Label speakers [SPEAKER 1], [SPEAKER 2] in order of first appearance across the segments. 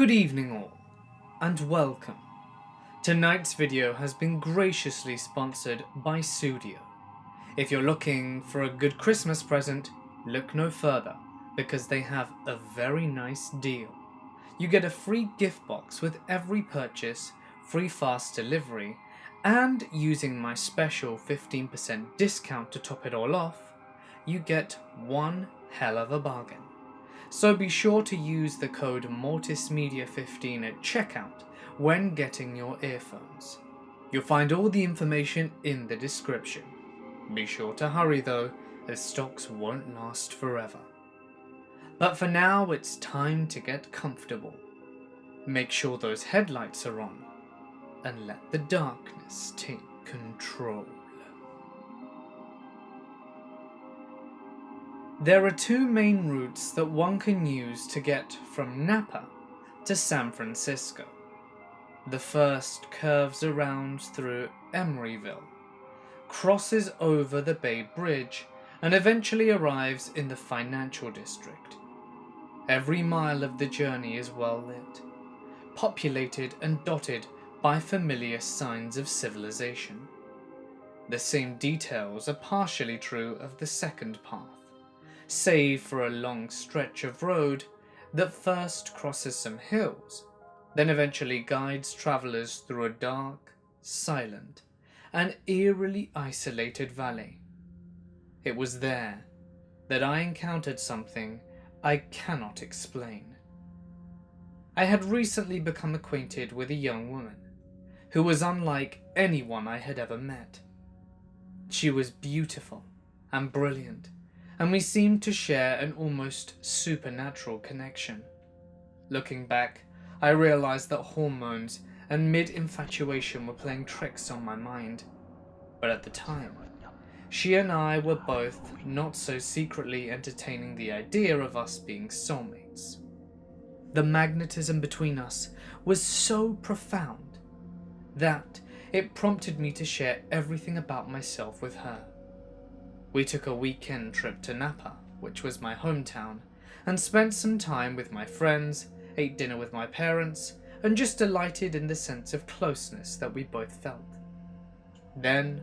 [SPEAKER 1] Good evening all, and welcome. Tonight's video has been graciously sponsored by Sudio. If you're looking for a good Christmas present, look no further, because they have a very nice deal. You get a free gift box with every purchase, free fast delivery, and using my special 15% discount to top it all off, you get one hell of a bargain. So be sure to use the code MortisMedia15 at checkout when getting your earphones. You'll find all the information in the description. Be sure to hurry though, as stocks won't last forever. But for now, it's time to get comfortable. Make sure those headlights are on, and let the darkness take control. There are two main routes that one can use to get from Napa to San Francisco. The first curves around through Emeryville, crosses over the Bay Bridge, and eventually arrives in the financial district. Every mile of the journey is well lit, populated and dotted by familiar signs of civilization. The same details are partially true of the second path, save for a long stretch of road that first crosses some hills, then eventually guides travelers through a dark, silent, and eerily isolated valley. It was there that I encountered something I cannot explain. I had recently become acquainted with a young woman who was unlike anyone I had ever met. She was beautiful and brilliant, and we seemed to share an almost supernatural connection. Looking back, I realized that hormones and mid-infatuation were playing tricks on my mind. But at the time, she and I were both not so secretly entertaining the idea of us being soulmates. The magnetism between us was so profound that it prompted me to share everything about myself with her. We took a weekend trip to Napa, which was my hometown, and spent some time with my friends, ate dinner with my parents, and just delighted in the sense of closeness that we both felt. Then,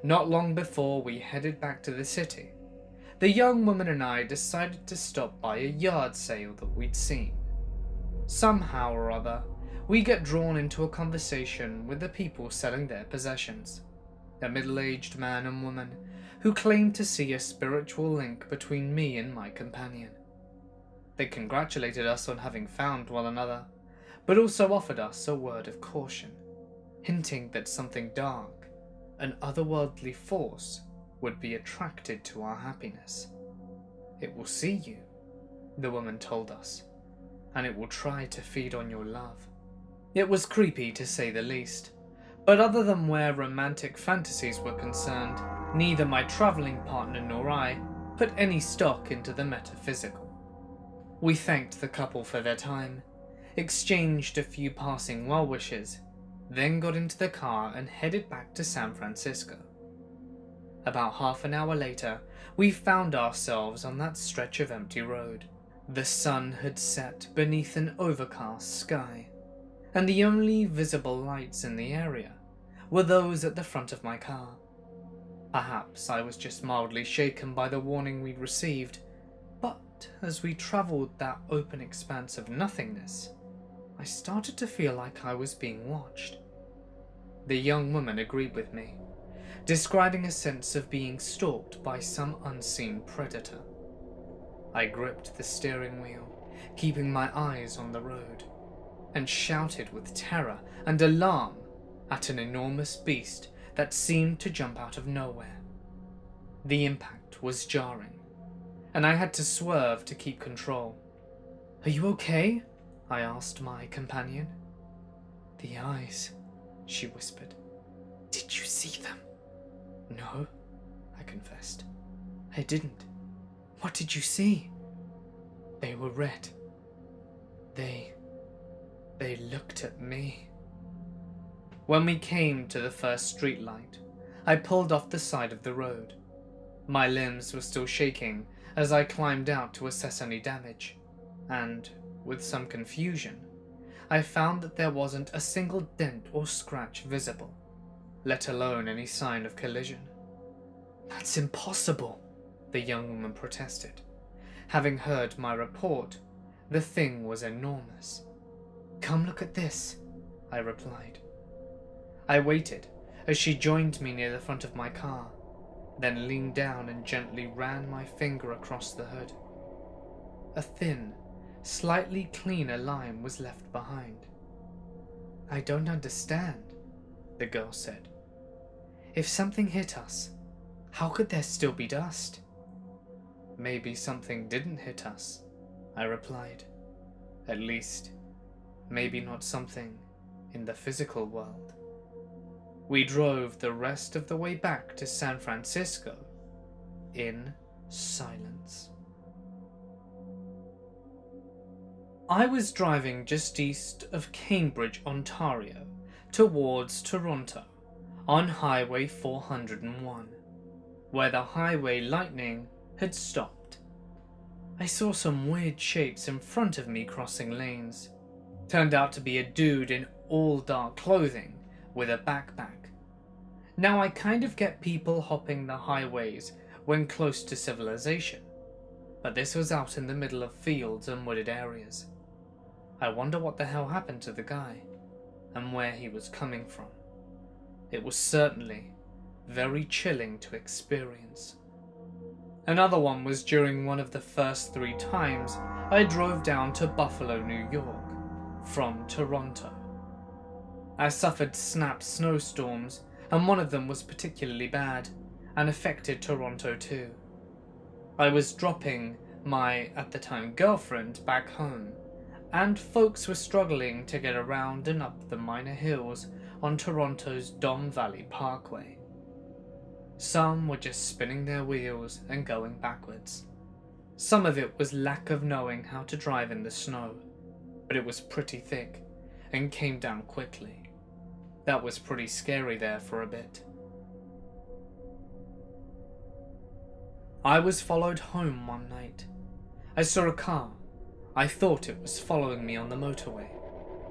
[SPEAKER 1] not long before we headed back to the city, the young woman and I decided to stop by a yard sale that we'd seen. Somehow or other, we get drawn into a conversation with the people selling their possessions, a middle-aged man and woman who claimed to see a spiritual link between me and my companion. They congratulated us on having found one another, but also offered us a word of caution, hinting that something dark, an otherworldly force, would be attracted to our happiness. It will see you, the woman told us, and it will try to feed on your love. It was creepy to say the least, but other than where romantic fantasies were concerned, neither my travelling partner nor I put any stock into the metaphysical. We thanked the couple for their time, exchanged a few passing well wishes, then got into the car and headed back to San Francisco. About half an hour later, we found ourselves on that stretch of empty road. The sun had set beneath an overcast sky, and the only visible lights in the area were those at the front of my car. Perhaps I was just mildly shaken by the warning we'd received, but as we travelled that open expanse of nothingness, I started to feel like I was being watched. The young woman agreed with me, describing a sense of being stalked by some unseen predator. I gripped the steering wheel, keeping my eyes on the road, and shouted with terror and alarm at an enormous beast that seemed to jump out of nowhere. The impact was jarring, and I had to swerve to keep control. "Are you okay?" I asked my companion. "The eyes," she whispered. "Did you see them?" "No," I confessed. "I didn't. What did you see?" "They were red. They looked at me." When we came to the first streetlight, I pulled off the side of the road. My limbs were still shaking as I climbed out to assess any damage, and, with some confusion, I found that there wasn't a single dent or scratch visible, let alone any sign of collision. "That's impossible," the young woman protested. Having heard my report, the thing was enormous. "Come look at this," I replied. I waited as she joined me near the front of my car, then leaned down and gently ran my finger across the hood. A thin, slightly cleaner line was left behind. "I don't understand," the girl said. "If something hit us, how could there still be dust?" "Maybe something didn't hit us," I replied. "At least, maybe not something in the physical world." We drove the rest of the way back to San Francisco in silence. I was driving just east of Cambridge, Ontario, towards Toronto, on Highway 401, where the highway lightning had stopped. I saw some weird shapes in front of me crossing lanes. Turned out to be a dude in all dark clothing with a backpack. Now I kind of get people hopping the highways when close to civilization, but this was out in the middle of fields and wooded areas. I wonder what the hell happened to the guy, and where he was coming from. It was certainly very chilling to experience. Another one was during one of the first 3 times I drove down to Buffalo, New York, from Toronto. I suffered snap snowstorms, and one of them was particularly bad, and affected Toronto too. I was dropping my, at the time, girlfriend back home, and folks were struggling to get around and up the minor hills on Toronto's Don Valley Parkway. Some were just spinning their wheels and going backwards. Some of it was lack of knowing how to drive in the snow, but it was pretty thick and came down quickly. That was pretty scary there for a bit. I was followed home one night. I saw a car. I thought it was following me on the motorway.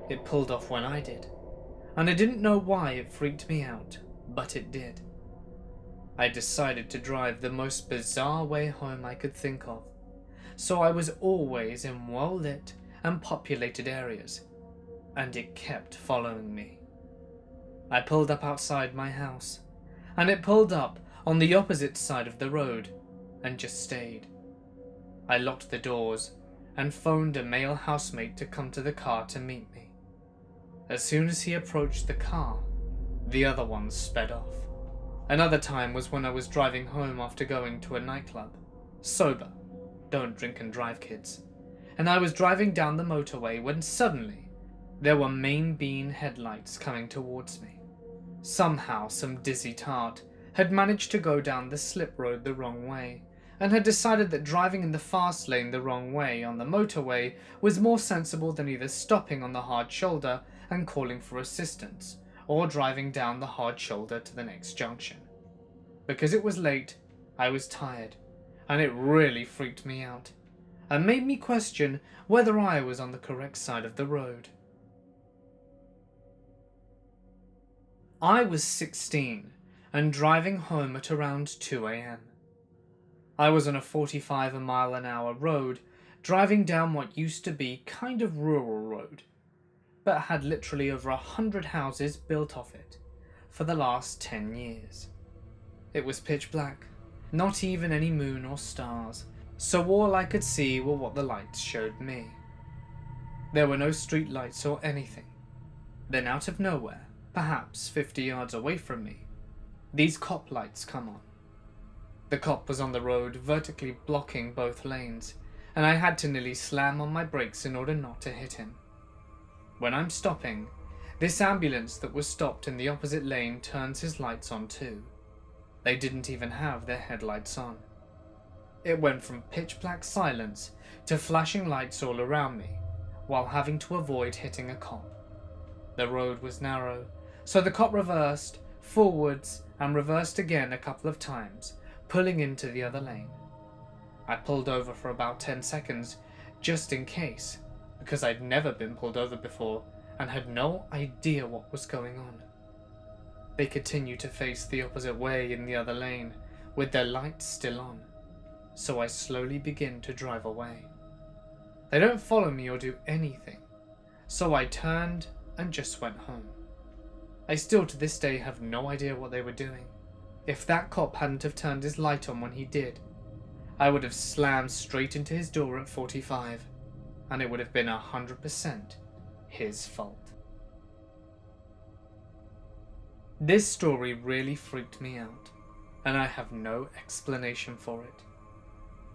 [SPEAKER 1] It pulled off when I did, and I didn't know why it freaked me out, but it did. I decided to drive the most bizarre way home I could think of, so I was always in well-lit and populated areas, and it kept following me. I pulled up outside my house, and it pulled up on the opposite side of the road, and just stayed. I locked the doors and phoned a male housemate to come to the car to meet me. As soon as he approached the car, the other one sped off. Another time was when I was driving home after going to a nightclub. Sober. Don't drink and drive, kids. And I was driving down the motorway when suddenly there were main beam headlights coming towards me. Somehow some dizzy tart had managed to go down the slip road the wrong way, and had decided that driving in the fast lane the wrong way on the motorway was more sensible than either stopping on the hard shoulder and calling for assistance, or driving down the hard shoulder to the next junction. Because it was late, I was tired, and it really freaked me out, and made me question whether I was on the correct side of the road. I was 16 and driving home at around 2 a.m. I was on a 45-mile-an-hour road, driving down what used to be kind of rural road, but had literally over 100 houses built off it for the last 10 years. It was pitch black, not even any moon or stars, so all I could see were what the lights showed me. There were no street lights or anything. Then out of nowhere, perhaps 50 yards away from me, these cop lights come on. The cop was on the road, vertically blocking both lanes, and I had to nearly slam on my brakes in order not to hit him. When I'm stopping, this ambulance that was stopped in the opposite lane turns his lights on too. They didn't even have their headlights on. It went from pitch black silence to flashing lights all around me, while having to avoid hitting a cop. The road was narrow, so the cop reversed, forwards, and reversed again a couple of times, pulling into the other lane. I pulled over for about 10 seconds, just in case, because I'd never been pulled over before, and had no idea what was going on. They continued to face the opposite way in the other lane, with their lights still on, so I slowly begin to drive away. They don't follow me or do anything, so I turned and just went home. I still to this day have no idea what they were doing. If that cop hadn't have turned his light on when he did, I would have slammed straight into his door at 45, and it would have been 100% his fault. This story really freaked me out, and I have no explanation for it.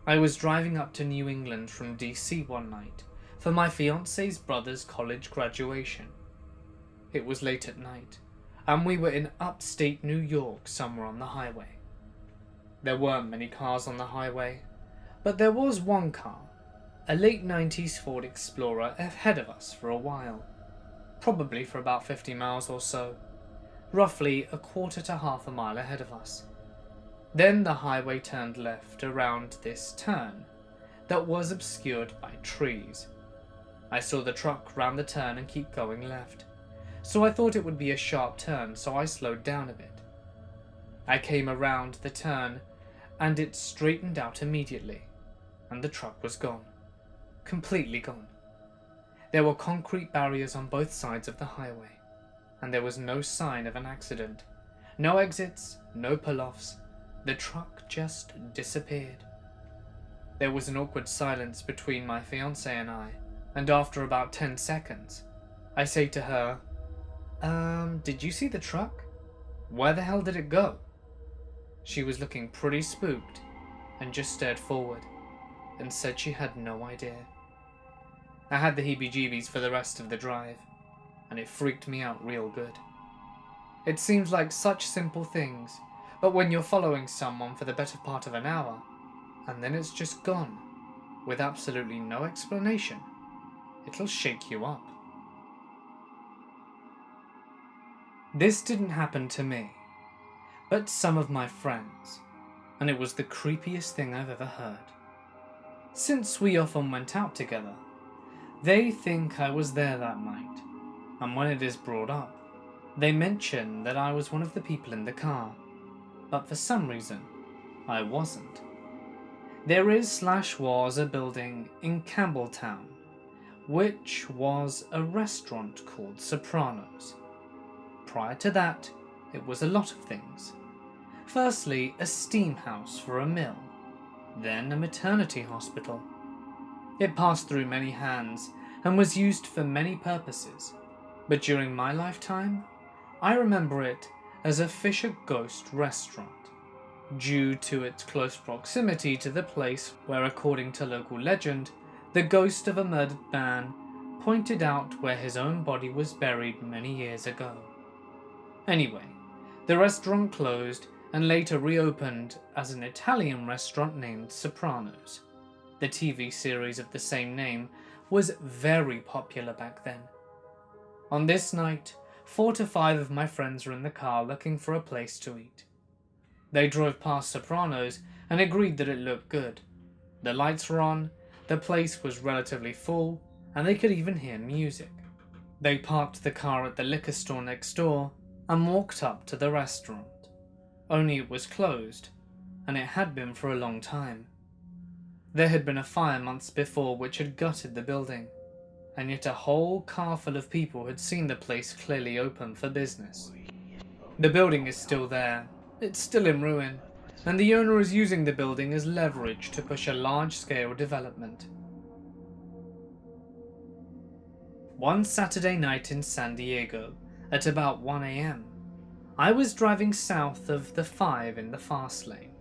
[SPEAKER 1] I was driving up to New England from DC one night for my fiance's brother's college graduation. It was late at night, and we were in upstate New York somewhere on the highway. There weren't many cars on the highway, but there was one car, a late 90s Ford Explorer, ahead of us for a while, probably for about 50 miles or so, roughly a quarter to half a mile ahead of us. Then the highway turned left around this turn that was obscured by trees. I saw the truck round the turn and keep going left, so I thought it would be a sharp turn, so I slowed down a bit. I came around the turn and it straightened out immediately, and the truck was gone. Completely gone. There were concrete barriers on both sides of the highway, and there was no sign of an accident. No exits, no pull-offs. The truck just disappeared. There was an awkward silence between my fiancée and I, and after about 10 seconds, I say to her, did you see the truck? Where the hell did it go? She was looking pretty spooked and just stared forward and said she had no idea. I had the heebie-jeebies for the rest of the drive, and it freaked me out real good. It seems like such simple things, but when you're following someone for the better part of an hour, and then it's just gone, with absolutely no explanation, it'll shake you up. This didn't happen to me, but some of my friends, and it was the creepiest thing I've ever heard. Since we often went out together, they think I was there that night, and when it is brought up, they mention that I was one of the people in the car, but for some reason, I wasn't. There is/was a building in Campbelltown, which was a restaurant called Sopranos. Prior to that, it was a lot of things. Firstly, a steam house for a mill, then a maternity hospital. It passed through many hands and was used for many purposes, but during my lifetime, I remember it as a Fisher Ghost restaurant, due to its close proximity to the place where, according to local legend, the ghost of a murdered man pointed out where his own body was buried many years ago. Anyway, the restaurant closed and later reopened as an Italian restaurant named Sopranos. The TV series of the same name was very popular back then. On this night, 4 to 5 of my friends were in the car looking for a place to eat. They drove past Sopranos and agreed that it looked good. The lights were on, the place was relatively full, and they could even hear music. They parked the car at the liquor store next door and walked up to the restaurant. Only it was closed, and it had been for a long time. There had been a fire months before which had gutted the building, and yet a whole car full of people had seen the place clearly open for business. The building is still there, it's still in ruin, and the owner is using the building as leverage to push a large-scale development. One Saturday night in San Diego, at about 1 a.m., I was driving south of the 5 in the fast lane.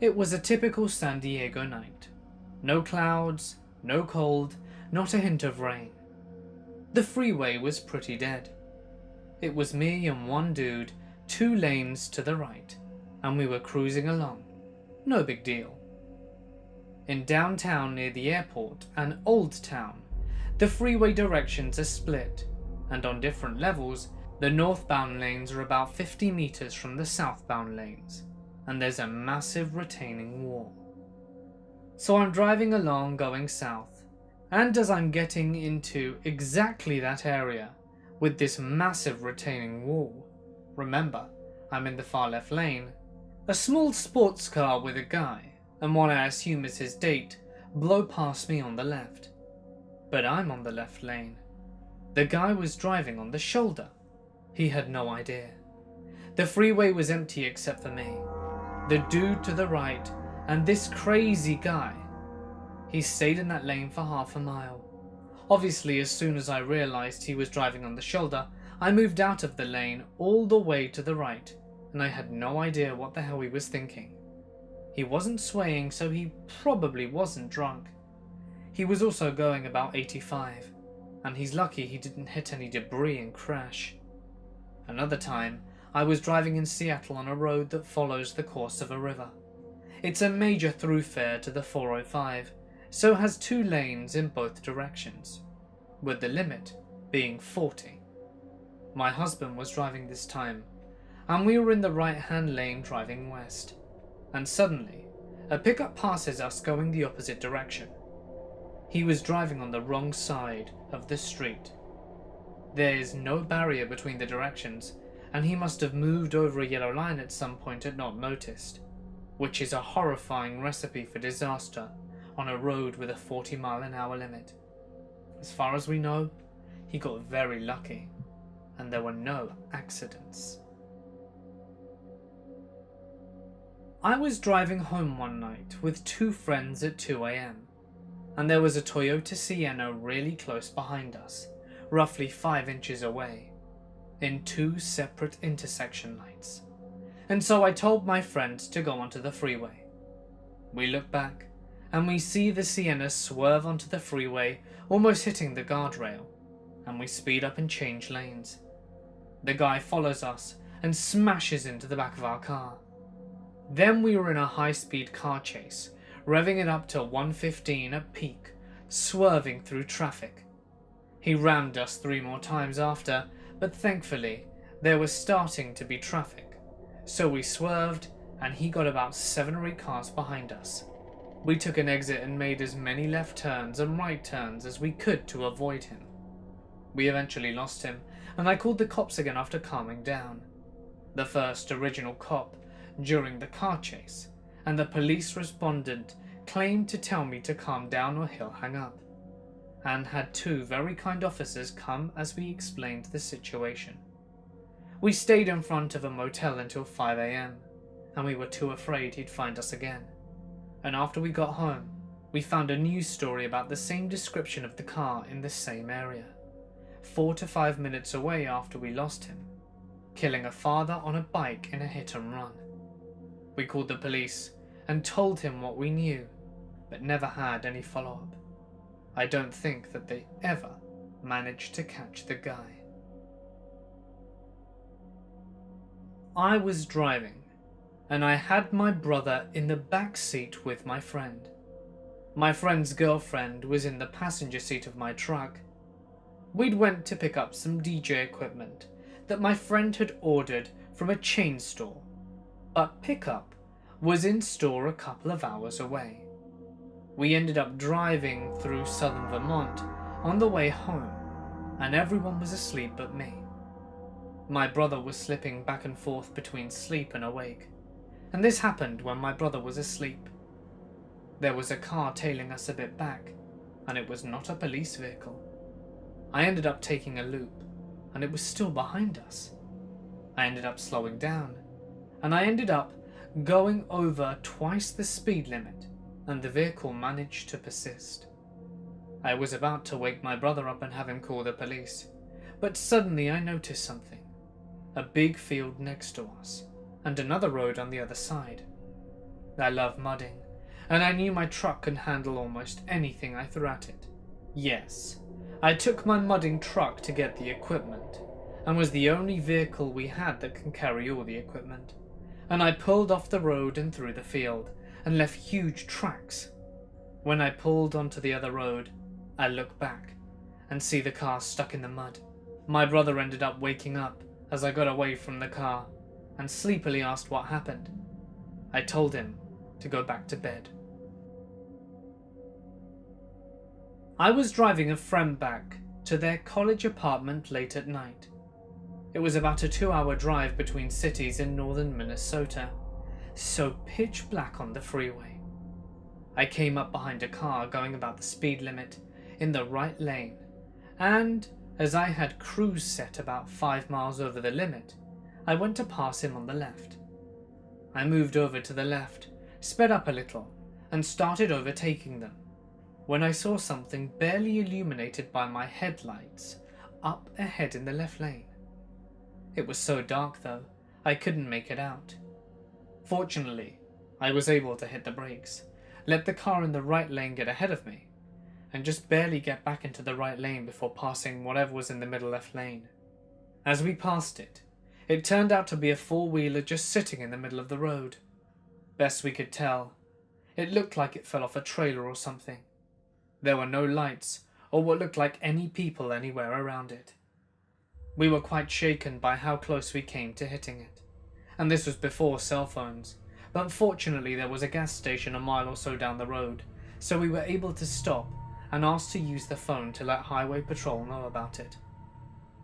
[SPEAKER 1] It was a typical San Diego night. No clouds, no cold, not a hint of rain. The freeway was pretty dead. It was me and one dude, 2 lanes to the right, and we were cruising along. No big deal. In downtown near the airport and Old Town, the freeway directions are split, and on different levels, the northbound lanes are about 50 meters from the southbound lanes, and there's a massive retaining wall. So I'm driving along going south, And as I'm getting into exactly that area with this massive retaining wall, remember, I'm in the far left lane, a small sports car with a guy, and what I assume is his date, blow past me on the left. But I'm on the left lane. The guy was driving on the shoulder. He had no idea. The freeway was empty except for me, the dude to the right, and this crazy guy. He stayed in that lane for half a mile. Obviously, as soon as I realized he was driving on the shoulder, I moved out of the lane all the way to the right, and I had no idea what the hell he was thinking. He wasn't swaying, so he probably wasn't drunk. He was also going about 85, and he's lucky he didn't hit any debris and crash. Another time, I was driving in Seattle on a road that follows the course of a river. It's a major thoroughfare to the 405, so has 2 lanes in both directions, with the limit being 40. My husband was driving this time, and we were in the right-hand lane driving west, and suddenly, a pickup passes us going the opposite direction. He was driving on the wrong side of the street. There is no barrier between the directions, and he must have moved over a yellow line at some point and not noticed, which is a horrifying recipe for disaster on a road with a 40-mile-an-hour limit. As far as we know, he got very lucky, and there were no accidents. I was driving home one night with 2 friends at 2 a.m, and there was a Toyota Sienna really close behind us, roughly 5 inches away, in 2 separate intersection lights. And so I told my friends to go onto the freeway. We look back, and we see the Sienna swerve onto the freeway, almost hitting the guardrail, and we speed up and change lanes. The guy follows us and smashes into the back of our car. Then we were in a high-speed car chase, revving it up to 115 at peak, swerving through traffic. He rammed us 3 more times after, but thankfully there was starting to be traffic, so we swerved and he got about 7 or 8 cars behind us. We took an exit and made as many left turns and right turns as we could to avoid him. We eventually lost him, and I called the cops again after calming down. The first original cop during the car chase, and the police respondent claimed to tell me to calm down or he'll hang up, and had 2 very kind officers come as we explained the situation. We stayed in front of a motel until 5 a.m, and we were too afraid he'd find us again. And after we got home, we found a news story about the same description of the car in the same area, 4 to 5 minutes away after we lost him, killing a father on a bike in a hit and run. We called the police and told him what we knew, but never had any follow-up. I don't think that they ever managed to catch the guy. I was driving, and I had my brother in the back seat with my friend. My friend's girlfriend was in the passenger seat of my truck. We'd went to pick up some DJ equipment that my friend had ordered from a chain store, but pickup was in store a couple of hours away. We ended up driving through southern Vermont on the way home, and everyone was asleep but me. My brother was slipping back and forth between sleep and awake, and this happened when my brother was asleep. There was a car tailing us a bit back, and it was not a police vehicle. I ended up taking a loop, and it was still behind us. I ended up slowing down, and I ended up going over twice the speed limit, and the vehicle managed to persist. I was about to wake my brother up and have him call the police, but suddenly I noticed something. A big field next to us, and another road on the other side. I love mudding, and I knew my truck could handle almost anything I threw at it. Yes, I took my mudding truck to get the equipment, and was the only vehicle we had that can carry all the equipment, and I pulled off the road and through the field, and left huge tracks. When I pulled onto the other road, I look back, and see the car stuck in the mud. My brother ended up waking up as I got away from the car, and sleepily asked what happened. I told him to go back to bed. I was driving a friend back to their college apartment late at night. It was about a 2-hour drive between cities in northern Minnesota, so pitch black on the freeway. I came up behind a car going about the speed limit in the right lane, and as I had cruise set about 5 miles over the limit, I went to pass him on the left. I moved over to the left, sped up a little, and started overtaking them, when I saw something barely illuminated by my headlights up ahead in the left lane. It was so dark though, I couldn't make it out. Fortunately, I was able to hit the brakes, let the car in the right lane get ahead of me, and just barely get back into the right lane before passing whatever was in the middle left lane. As we passed it, it turned out to be a four-wheeler just sitting in the middle of the road. Best we could tell, it looked like it fell off a trailer or something. There were no lights or what looked like any people anywhere around it. We were quite shaken by how close we came to hitting it, and this was before cell phones, but fortunately there was a gas station a mile or so down the road, so we were able to stop and ask to use the phone to let highway patrol know about it.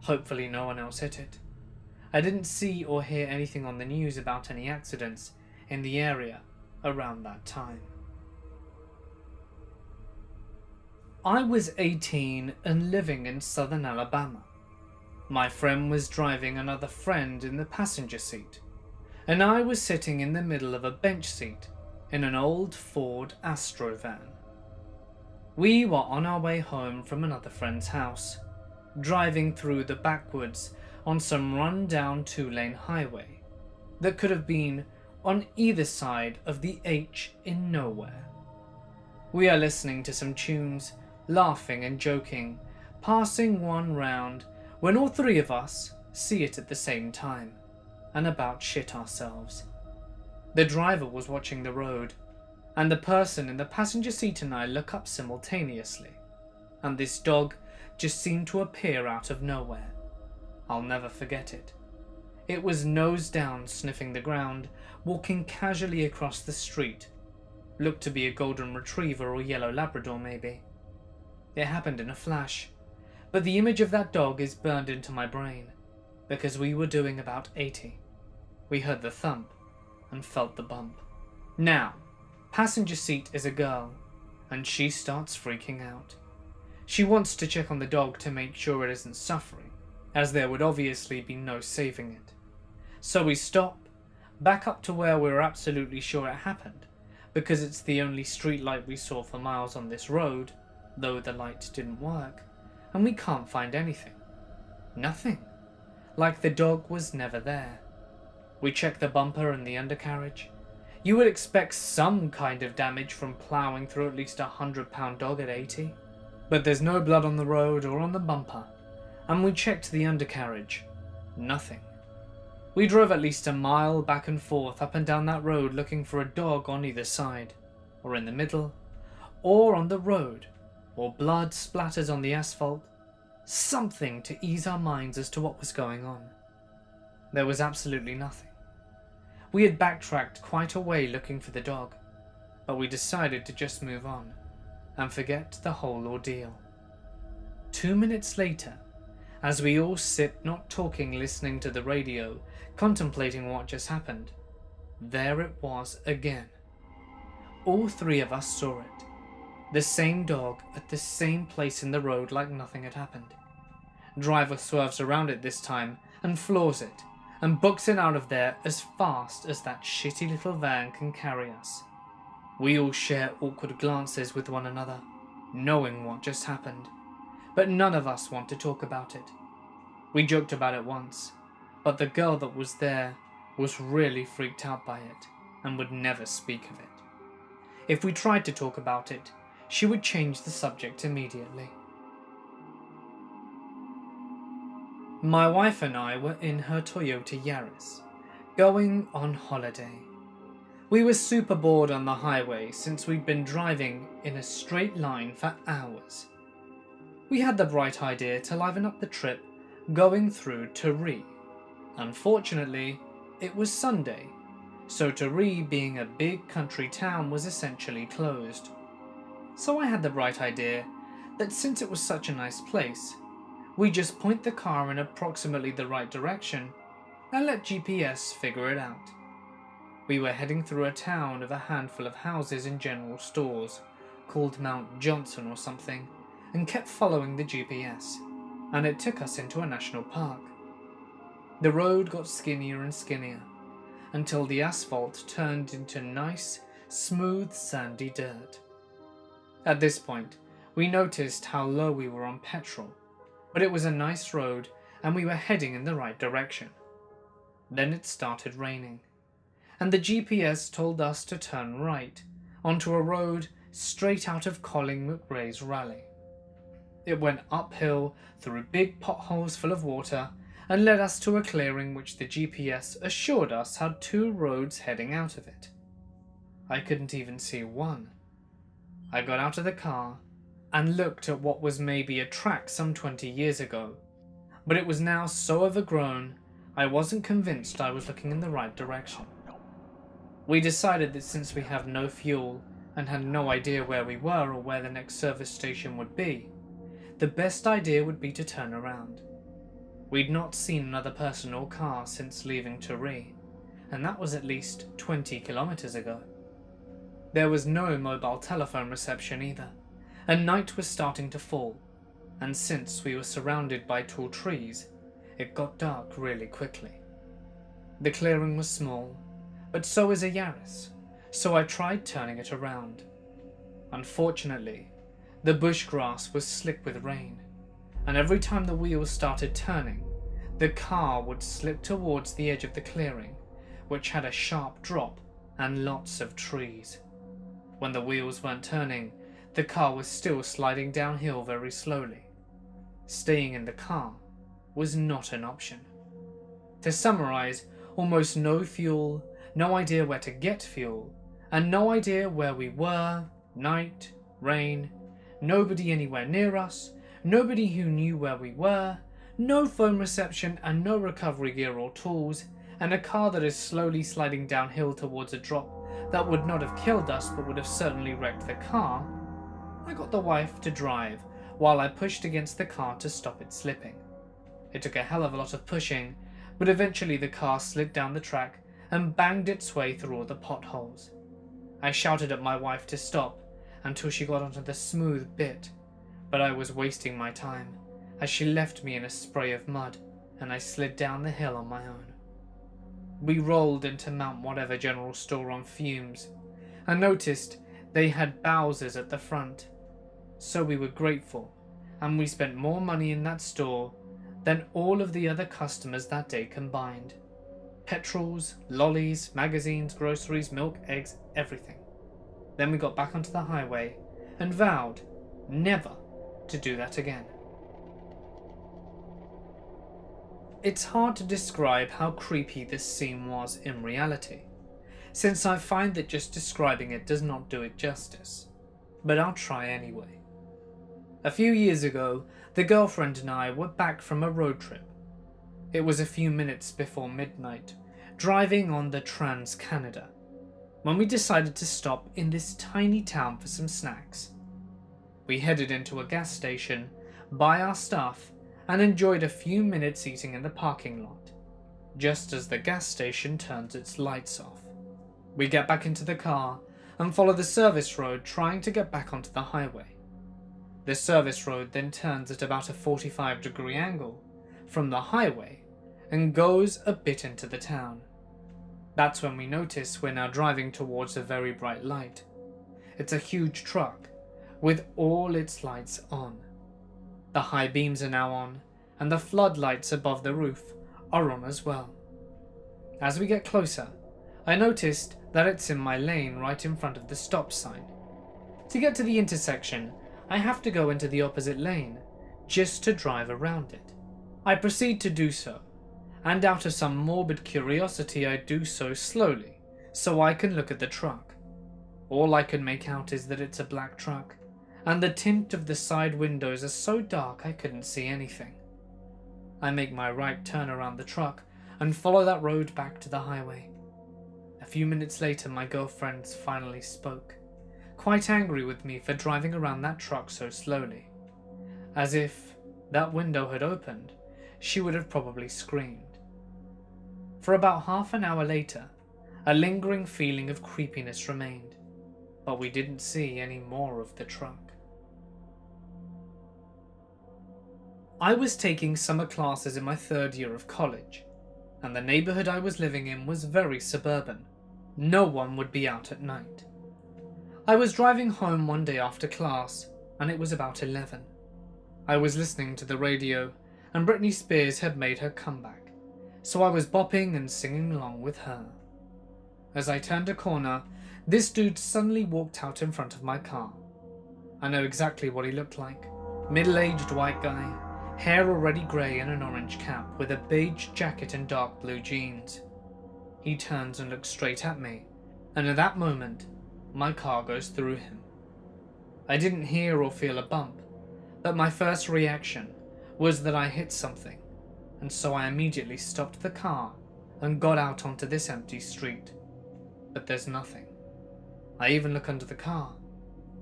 [SPEAKER 1] Hopefully no one else hit it. I didn't see or hear anything on the news about any accidents in the area around that time. I was 18 and living in southern Alabama. My friend was driving another friend in the passenger seat, and I was sitting in the middle of a bench seat in an old Ford Astro van. We were on our way home from another friend's house, driving through the backwoods on some run-down 2-lane highway that could have been on either side of the H in nowhere. We are listening to some tunes, laughing and joking, passing one round, when all three of us see it at the same time, and about shit ourselves. The driver was watching the road, and the person in the passenger seat and I look up simultaneously, and this dog just seemed to appear out of nowhere. I'll never forget it. It was nose down, sniffing the ground, walking casually across the street. Looked to be a golden retriever or yellow Labrador maybe. It happened in a flash, but the image of that dog is burned into my brain, because we were doing about 80. We heard the thump and felt the bump. Now, passenger seat is a girl, and she starts freaking out. She wants to check on the dog to make sure it isn't suffering, as there would obviously be no saving it. So we stop, back up to where we were absolutely sure it happened, because it's the only street light we saw for miles on this road, though the light didn't work, and we can't find anything. Nothing. Like the dog was never there. We check the bumper and the undercarriage. You would expect some kind of damage from ploughing through at least a 100-pound dog at 80. But there's no blood on the road or on the bumper, and we checked the undercarriage. Nothing. We drove at least a mile back and forth up and down that road looking for a dog on either side, or in the middle, or on the road, or blood splatters on the asphalt. Something to ease our minds as to what was going on. There was absolutely nothing. We had backtracked quite a way looking for the dog, but we decided to just move on and forget the whole ordeal. 2 minutes later, as we all sit not talking, listening to the radio, contemplating what just happened, there it was again. All three of us saw it. The same dog at the same place in the road like nothing had happened. Driver swerves around it this time and floors it, and books it out of there as fast as that shitty little van can carry us. We all share awkward glances with one another, knowing what just happened, but none of us want to talk about it. We joked about it once, but the girl that was there was really freaked out by it and would never speak of it. If we tried to talk about it, she would change the subject immediately. My wife and I were in her Toyota Yaris, going on holiday. We were super bored on the highway since we'd been driving in a straight line for hours. We had the bright idea to liven up the trip going through Teree. Unfortunately, it was Sunday, so Teree, being a big country town, was essentially closed. So I had the bright idea that since it was such a nice place, we just point the car in approximately the right direction and let GPS figure it out. We were heading through a town of a handful of houses and general stores, called Mount Johnson or something, and kept following the GPS, and it took us into a national park. The road got skinnier and skinnier, until the asphalt turned into nice, smooth, sandy dirt. At this point, we noticed how low we were on petrol, but it was a nice road and we were heading in the right direction. Then it started raining, and the GPS told us to turn right onto a road straight out of Colin McRae's rally. It went uphill through big potholes full of water and led us to a clearing which the GPS assured us had 2 roads heading out of it. I couldn't even see one. I got out of the car and looked at what was maybe a track some 20 years ago, but it was now so overgrown I wasn't convinced I was looking in the right direction. We decided that since we have no fuel and had no idea where we were or where the next service station would be, the best idea would be to turn around. We'd not seen another person or car since leaving Turee, and that was at least 20 kilometers ago. There was no mobile telephone reception either, and night was starting to fall, and since we were surrounded by tall trees, it got dark really quickly. The clearing was small, but so is a Yaris, so I tried turning it around. Unfortunately, the bush grass was slick with rain, and every time the wheels started turning, the car would slip towards the edge of the clearing, which had a sharp drop and lots of trees. When the wheels weren't turning, the car was still sliding downhill very slowly. Staying in the car was not an option. To summarize, almost no fuel, no idea where to get fuel, and no idea where we were, night, rain, nobody anywhere near us, nobody who knew where we were, no phone reception and no recovery gear or tools, and a car that is slowly sliding downhill towards a drop that would not have killed us but would have certainly wrecked the car. I got the wife to drive while I pushed against the car to stop it slipping. It took a hell of a lot of pushing, but eventually the car slid down the track and banged its way through all the potholes. I shouted at my wife to stop until she got onto the smooth bit, but I was wasting my time as she left me in a spray of mud and I slid down the hill on my own. We rolled into Mount Whatever General Store on fumes and noticed they had Bowser's at the front, so we were grateful, and we spent more money in that store than all of the other customers that day combined. Petrols, lollies, magazines, groceries, milk, eggs, everything. Then we got back onto the highway and vowed never to do that again. It's hard to describe how creepy this scene was in reality, since I find that just describing it does not do it justice, but I'll try anyway. A few years ago, the girlfriend and I were back from a road trip. It was a few minutes before midnight, driving on the Trans-Canada, when we decided to stop in this tiny town for some snacks. We headed into a gas station, buy our stuff, and enjoyed a few minutes eating in the parking lot, just as the gas station turns its lights off. We get back into the car and follow the service road, trying to get back onto the highway. The service road then turns at about a 45-degree angle from the highway and goes a bit into the town. That's when we notice we're now driving towards a very bright light. It's a huge truck with all its lights on. The high beams are now on, and the floodlights above the roof are on as well. As we get closer, I noticed that it's in my lane right in front of the stop sign. To get to the intersection, I have to go into the opposite lane, just to drive around it. I proceed to do so, and out of some morbid curiosity I do so slowly, so I can look at the truck. All I can make out is that it's a black truck, and the tint of the side windows are so dark I couldn't see anything. I make my right turn around the truck and follow that road back to the highway. A few minutes later my girlfriend finally spoke, quite angry with me for driving around that truck so slowly. as if that window had opened, she would have probably screamed. For about half an hour later, a lingering feeling of creepiness remained, but we didn't see any more of the truck. I was taking summer classes in my third year of college, and the neighborhood I was living in was very suburban. No one would be out at night. I was driving home one day after class, and it was about 11. I was listening to the radio, and Britney Spears had made her comeback, so I was bopping and singing along with her. As I turned a corner, this dude suddenly walked out in front of my car. I know exactly what he looked like. Middle-aged white guy, hair already grey and an orange cap, with a beige jacket and dark blue jeans. He turns and looks straight at me, and at that moment, my car goes through him. I didn't hear or feel a bump, but my first reaction was that I hit something, and so I immediately stopped the car and got out onto this empty street. But there's nothing. I even look under the car,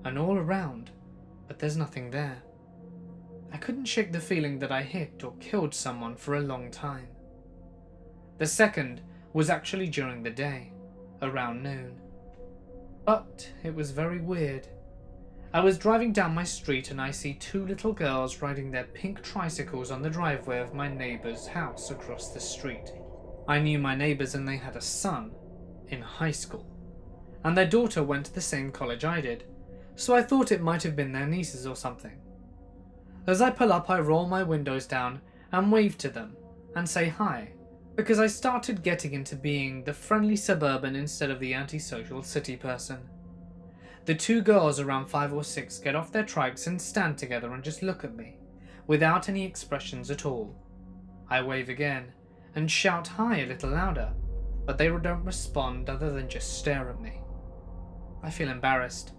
[SPEAKER 1] and all around, but there's nothing there. I couldn't shake the feeling that I hit or killed someone for a long time. The second was actually during the day, around noon. But it was very weird. I was driving down my street and I see two little girls riding their pink tricycles on the driveway of my neighbor's house across the street. I knew my neighbors and they had a son in high school, and their daughter went to the same college I did, so I thought it might have been their nieces or something. As I pull up, I roll my windows down and wave to them and say hi, because I started getting into being the friendly suburban instead of the antisocial city person. The two girls around 5 or 6 get off their trikes and stand together and just look at me, without any expressions at all. I wave again and shout hi a little louder, but they don't respond other than just stare at me. I feel embarrassed,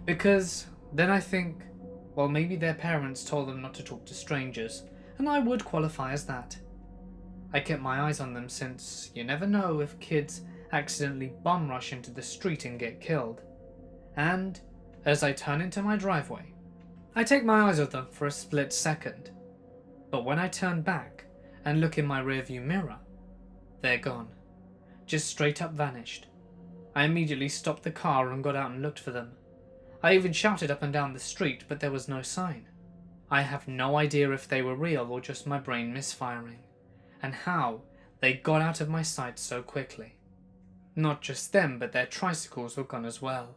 [SPEAKER 1] because then I think, well, maybe their parents told them not to talk to strangers, and I would qualify as that. I kept my eyes on them since you never know if kids accidentally bum rush into the street and get killed. And as I turn into my driveway, I take my eyes off them for a split second. But when I turn back and look in my rearview mirror, they're gone. Just straight up vanished. I immediately stopped the car and got out and looked for them. I even shouted up and down the street, but there was no sign. I have no idea if they were real or just my brain misfiring, and how they got out of my sight so quickly. Not just them, but their tricycles were gone as well.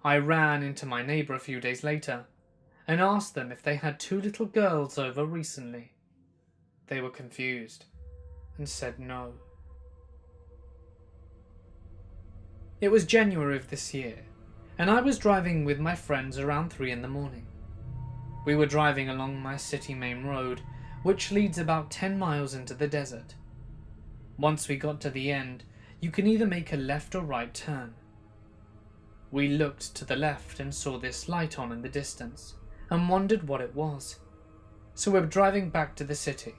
[SPEAKER 1] I ran into my neighbour a few days later and asked them if they had two little girls over recently. They were confused and said no. It was January of this year, and I was driving with my friends around 3 in the morning. We were driving along my city main road, which leads about 10 miles into the desert. Once we got to the end, you can either make a left or right turn. We looked to the left and saw this light on in the distance, and wondered what it was. So we're driving back to the city,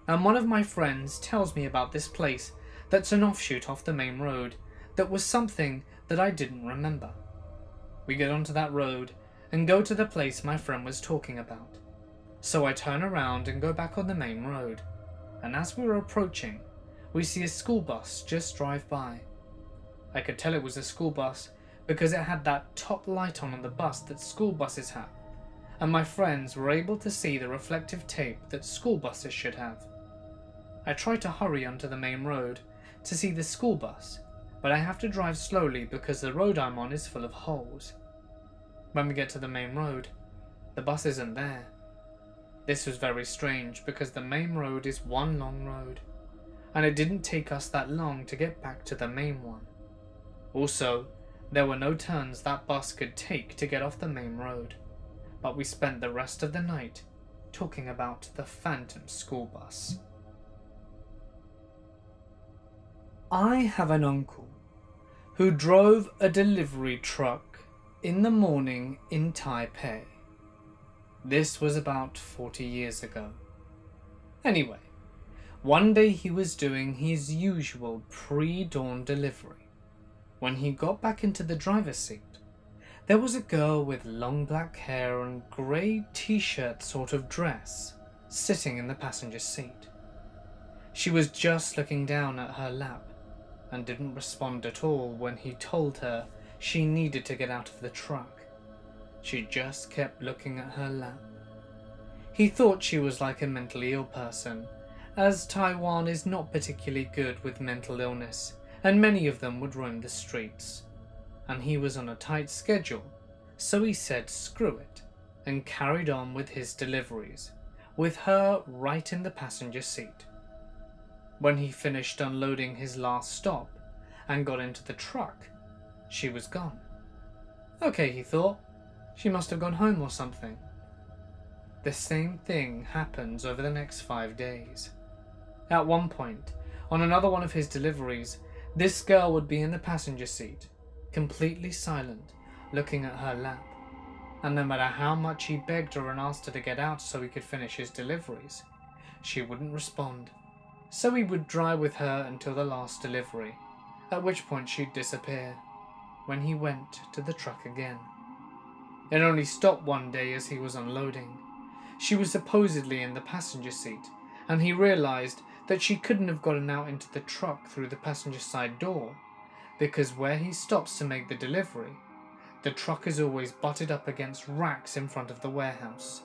[SPEAKER 1] and one of my friends tells me about this place that's an offshoot off the main road that was something that I didn't remember. We get onto that road and go to the place my friend was talking about. So I turn around and go back on the main road, and as we were approaching, we see a school bus just drive by. I could tell it was a school bus because it had that top light on the bus that school buses have, and my friends were able to see the reflective tape that school buses should have. I try to hurry onto the main road to see the school bus, but I have to drive slowly because the road I'm on is full of holes. When we get to the main road, the bus isn't there. This was very strange because the main road is one long road, and it didn't take us that long to get back to the main one. Also, there were no turns that bus could take to get off the main road, but we spent the rest of the night talking about the phantom school bus. I have an uncle who drove a delivery truck in the morning in Taipei. This was about 40 years ago. Anyway, one day he was doing his usual pre-dawn delivery. When he got back into the driver's seat, There was a girl with long black hair and grey t-shirt sort of dress sitting in the passenger seat. She was just looking down at her lap and didn't respond at all when he told her she needed to get out of the truck. She just kept looking at her lap. He thought she was like a mentally ill person, as Taiwan is not particularly good with mental illness, and many of them would roam the streets. And he was on a tight schedule, so he said screw it, and carried on with his deliveries, with her right in the passenger seat. When he finished unloading his last stop and got into the truck, she was gone. Okay, he thought, she must have gone home or something. The same thing happens over the next 5 days. At one point, on another one of his deliveries, this girl would be in the passenger seat, completely silent, looking at her lap, and no matter how much he begged her and asked her to get out so he could finish his deliveries, she wouldn't respond. So he would drive with her until the last delivery, at which point she'd disappear, when he went to the truck again. It only stopped one day as he was unloading. She was supposedly in the passenger seat, and he realized that she couldn't have gotten out into the truck through the passenger side door, because where he stops to make the delivery, the truck is always butted up against racks in front of the warehouse.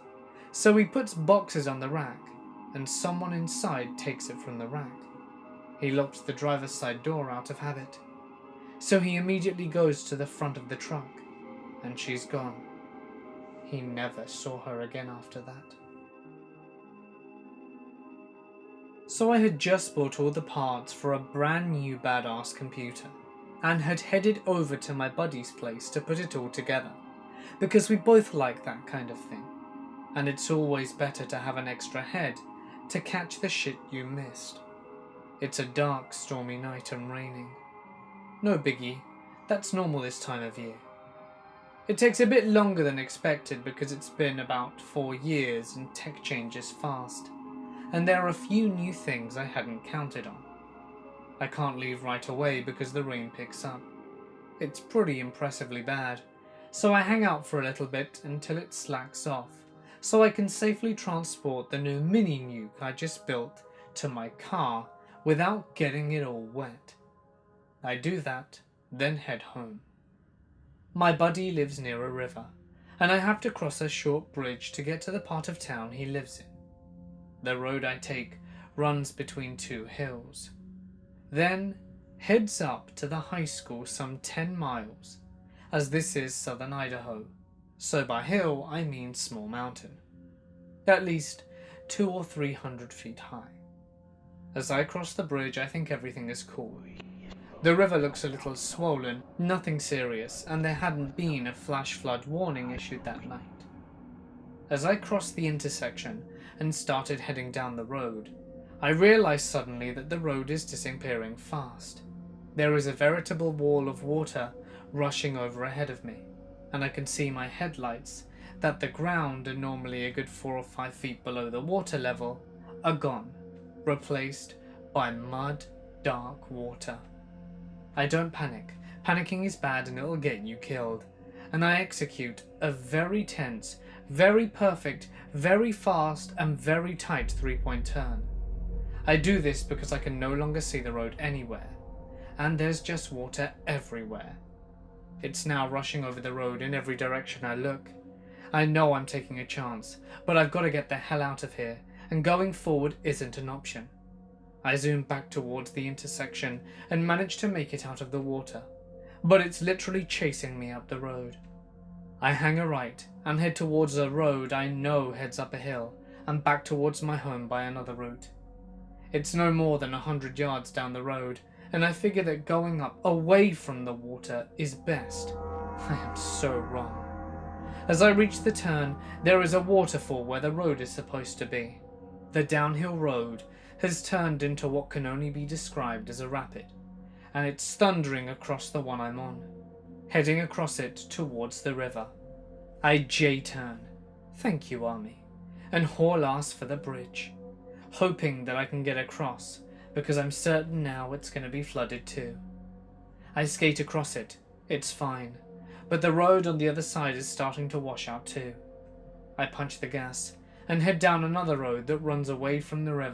[SPEAKER 1] So he puts boxes on the rack, and someone inside takes it from the rack. He locked the driver's side door out of habit. So he immediately goes to the front of the truck, and she's gone. He never saw her again after that. So I had just bought all the parts for a brand new badass computer, and had headed over to my buddy's place to put it all together, because we both like that kind of thing, and it's always better to have an extra head to catch the shit you missed. It's a dark, stormy night and raining. No biggie, that's normal this time of year. It takes a bit longer than expected because it's been about 4 years and tech changes fast, and there are a few new things I hadn't counted on. I can't leave right away because the rain picks up. It's pretty impressively bad, so I hang out for a little bit until it slacks off, so I can safely transport the new mini nuke I just built to my car without getting it all wet. I do that, then head home. My buddy lives near a river, and I have to cross a short bridge to get to the part of town he lives in. The road I take runs between 2 hills, then heads up to the high school some 10 miles, as this is southern Idaho, so by hill I mean small mountain, at least 200 or 300 feet high. As I cross the bridge I think everything is cool. The river looks a little swollen, nothing serious, and there hadn't been a flash flood warning issued that night. As I crossed the intersection and started heading down the road, I realized suddenly that the road is disappearing fast. There is a veritable wall of water rushing over ahead of me, and I can see my headlights, that the ground are normally a good 4 or 5 feet below the water level, are gone, replaced by mud, dark water. I don't panic. Panicking is bad and it'll get you killed. And I execute a very tense, very perfect, very fast and very tight 3-point turn. I do this because I can no longer see the road anywhere, and there's just water everywhere. It's now rushing over the road in every direction I look. I know I'm taking a chance, but I've got to get the hell out of here, and going forward isn't an option. I zoom back towards the intersection and manage to make it out of the water, but it's literally chasing me up the road. I hang a right and head towards a road I know heads up a hill and back towards my home by another route. It's no more than 100 yards down the road, and I figure that going up away from the water is best. I am so wrong. As I reach the turn, there is a waterfall where the road is supposed to be. The downhill road has turned into what can only be described as a rapid, and it's thundering across the one I'm on, heading across it towards the river. I J-turn, thank you Army, and haul ass for the bridge, hoping that I can get across, because I'm certain now it's going to be flooded too. I skate across it, it's fine, but the road on the other side is starting to wash out too. I punch the gas and head down another road that runs away from the river.